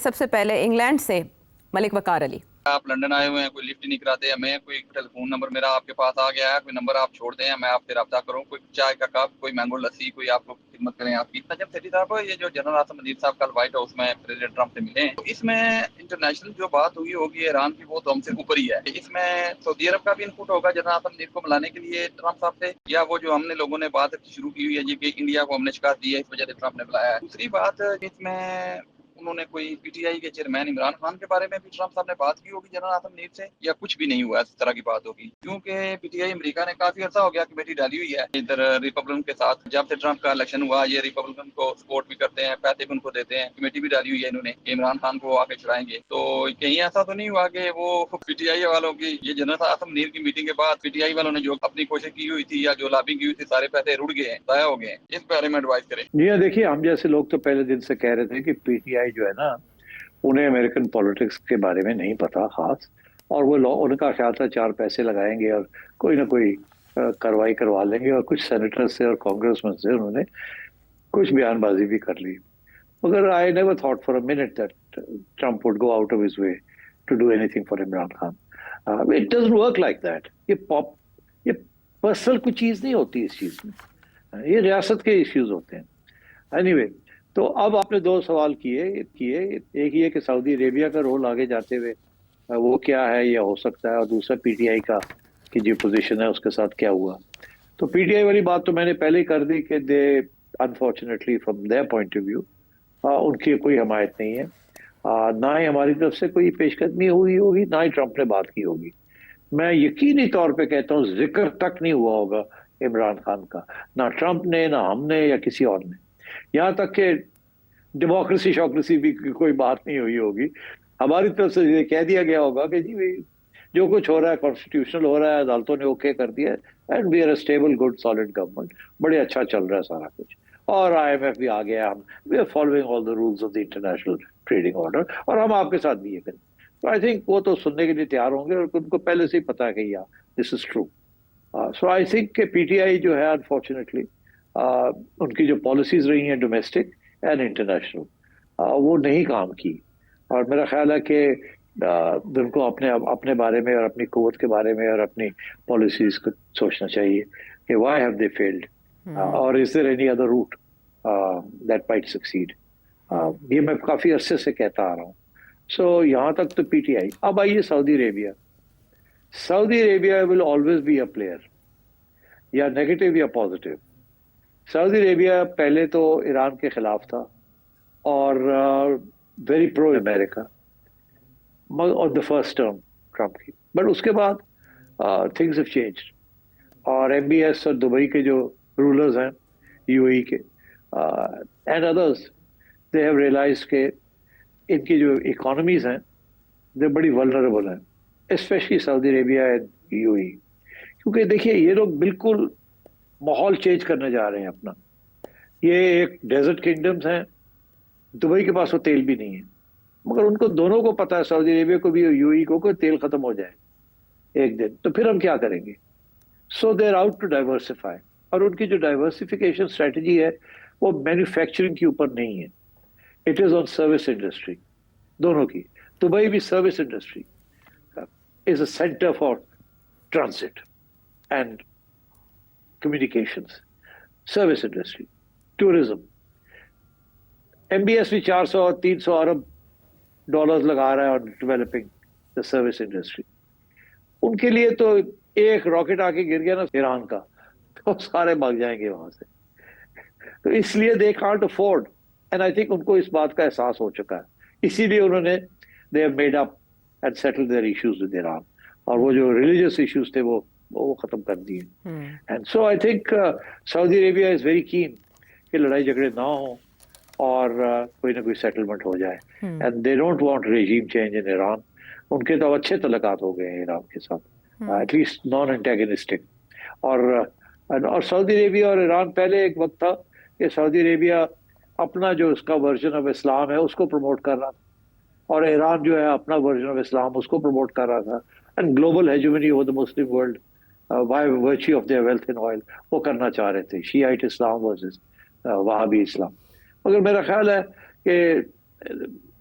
سب سے پہلے انگلینڈ سے ملک وقار علی. آپ لندن آئے ہوئے ہیں, کوئی لفٹ نہیں کراتے, ہمیں کوئی ٹیلی فون نمبر میرا آپ کے پاس آ گیا ہے, کوئی نمبر آپ چھوڑ دیں, میں آپ سے رابطہ کروں, کوئی چائے کا کپ, کوئی مینگو لسی, کوئی آپ کو خدمت کریں آپ کی. نجم سیٹھی صاحب, یہ جو جنرل آصف منیر صاحب کل وائٹ ہاؤس میں پریزیڈنٹ ٹرمپ سے ملے, تو اس میں انٹرنیشنل جو بات ہوئی ہوگی ایران کی, وہ تو ہم سے اوپر ہی ہے. اس میں سعودی عرب کا بھی انپوٹ ہوگا جنرل آصف منیر کو ملانے کے لیے ٹرمپ صاحب سے, یا وہ جو ہم نے لوگوں نے بات شروع کی ہوئی ہے جی کہ انڈیا کو ہم نے شکایت دی ہے, اس وجہ سے ٹرمپ نے بلایا ہے. دوسری بات, اس میں انہوں نے کوئی پی ٹی آئی کے چیئرمین عمران خان کے بارے میں بھی ٹرمپ صاحب نے بات کی ہوگی جنرل آصف منیر سے, یا کچھ بھی نہیں ہوا اس طرح کی بات ہوگی؟ کیونکہ پی ٹی آئی امریکہ نے کافی عرصہ ہو گیا کہ بیٹی ڈالی ہوئی ہے ادھر ریپبلکن کے ساتھ. جب سے ٹرمپ کا الیکشن ہوا, یہ ریپبلکن کو سپورٹ بھی کرتے ہیں, پیسے بھی ان کو دیتے ہیں, کمیٹی بھی ڈالی ہوئی ہے انہوں نے کہ عمران خان کو آ کے چڑھائیں گے. تو کہیں ایسا تو نہیں ہوا کہ وہ پی ٹی آئی والوں کی یہ جنرل آصف منیر کی میٹنگ کے بعد پی ٹی آئی والوں نے جو اپنی کوشش کی ہوئی تھی یا جو لابنگ کی ہوئی تھی, سارے پیسے رڑ گئے ہیں, ضائع ہو گئے ہیں؟ اس بارے میں ایڈوائز کریں. جی ہاں, دیکھیے ہم جیسے لوگ تو پہلے دن سے کہہ رہے تھے کہ پی ٹی آئی جو ہے نا, انہیں امریکن پولیٹکس کے بارے میں نہیں پتا خاص, اور وہ ان کا خیال تھا چار پیسے لگائیں گے اور کوئی نہ کوئی کاروائی کروا لیں گے, اور کچھ سینیٹر سے اور کانگریس مین سے انہوں نے کچھ بیان بازی بھی کر لی. مگر I never thought for a minute that Trump would go out of his way to do anything for Imran Khan. It doesn't work like that. یہ پرسنل کوئی چیز نہیں ہوتی اس چیز میں, یہ ریاست کے ایشوز ہوتے ہیں. اینی وے, تو اب آپ نے دو سوال کیے. ایک یہ کہ سعودی عربیہ کا رول آگے جاتے ہوئے وہ کیا ہے یا ہو سکتا ہے, اور دوسرا پی ٹی آئی کا کی جو پوزیشن ہے اس کے ساتھ کیا ہوا. تو پی ٹی آئی والی بات تو میں نے پہلے ہی کر دی کہ they unfortunately from their point of view ان کی کوئی حمایت نہیں ہے, نہ ہی ہماری طرف سے کوئی پیش قدمی ہوئی ہوگی, نہ ہی ٹرمپ نے بات کی ہوگی. میں یقینی طور پہ کہتا ہوں ذکر تک نہیں ہوا ہوگا عمران خان کا, نہ ٹرمپ نے, نہ ہم نے, یا کسی اور نے. یہاں تک کہ ڈیموکریسی شوکریسی بھی کوئی بات نہیں ہوئی ہوگی. ہماری طرف سے یہ کہہ دیا گیا ہوگا کہ جی جو کچھ ہو رہا ہے کانسٹیٹیوشنل ہو رہا ہے, عدالتوں نے اوکے کر دیا ہے, and we are a stable good solid government, بڑے اچھا چل رہا ہے سارا کچھ, اور آئی ایم ایف بھی آ گیا, ہم we are following all the rules of the international trading order, اور ہم آپ کے ساتھ بھی یہ کریں. تو آئی تھنک وہ تو سننے کے لیے تیار ہوں گے, اور ان کو پہلے سے ہی پتا ہے کہ یا دس is true. So I think کہ پی ٹی آئی جو ہے انفارچونیٹلی ان کی جو پالیسیز رہی ہیں ڈومیسٹک اینڈ انٹرنیشنل, وہ نہیں کام کی. اور میرا خیال ہے کہ ان کو اپنے بارے میں اور اپنی قوت کے بارے میں اور اپنی پالیسیز کو سوچنا چاہیے کہ وائی ہیو دے فیلڈ, اور is there any other route that might succeed. یہ میں کافی عرصے سے کہتا آ رہا ہوں. سو یہاں تک تو پی ٹی آئی. اب آئیے Saudi Arabia. Saudi Arabia will always be a player, یا نیگیٹو یا پازیٹیو. سعودی عربیہ پہلے تو ایران کے خلاف تھا اور very pro America on the first term Trump کی, بٹ اس کے بعد تھنگز ہیو چینجڈ, اور ایم بی ایس اور دبئی کے جو رولرز ہیں یو اے ای کے and others, they have realise کہ ان کی جو اکانومیز ہیں دے بڑی ولنریبل ہیں, especially Saudi Arabia and U A E. کیونکہ دیکھیے یہ لوگ بالکل ماحول چینج کرنے جا رہے ہیں اپنا. یہ ایک ڈیزرٹ کنگڈمز ہیں, دبئی کے پاس وہ تیل بھی نہیں ہے, مگر ان کو دونوں کو پتا ہے, سعودی عربیہ کو بھی اور یو اے ای کو, تیل ختم ہو جائے ایک دن تو پھر ہم کیا کریں گے. So they are out to diversify, اور ان کی جو ڈائیورسفیکیشن اسٹریٹجی ہے وہ مینوفیکچرنگ کے اوپر نہیں ہے, it is on service industry دونوں کی. دبئی بھی service industry is a centre for transit and communications, service industry, tourism. M B S بھی 400 اور 300 ارب ڈالرز لگا رہا ہے on developing the service industry. ان کے لیے تو ایک راکٹ آ کے گر گیا نا ایران کا, تو سارے بھاگ جائیں گے وہاں سے. تو اس لیے they can't afford, and I think ان کو اس بات کا احساس ہو چکا ہے, اسی لیے انہوں نے they have made up and settled their issues with Iran, اور وہ جو ریلیجیس ایشوز تھے وہ ختم کر دیے. And so I think Saudi Arabia is very keen کہ لڑائی جھگڑے نہ ہوں اور کوئی نہ کوئی سیٹلمنٹ ہو جائے. And they don't want regime change in Iran. ان کے تو اچھے تعلقات ہو گئے ہیں ایران کے ساتھ, ایٹ لیسٹ نان انٹیگنسٹک. اور سعودی عربیہ اور ایران پہلے ایک وقت تھا کہ سعودی عربیہ اپنا جو اس کا ورژن آف اسلام ہے اس کو پروموٹ کر رہا تھا, اور ایران جو ہے اپنا ورژن آف اسلام اس کو پروموٹ کر رہا تھا. And global hegemony over the Muslim world by virtue of their wealth in oil وہ کرنا چاہ رہے تھے, شیعائٹ اسلام ورسز وہابی اسلام. مگر میرا خیال ہے کہ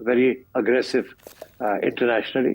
very aggressive internationally.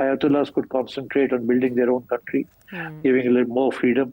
Ayatollahs could concentrate on building their own country, giving a little more freedom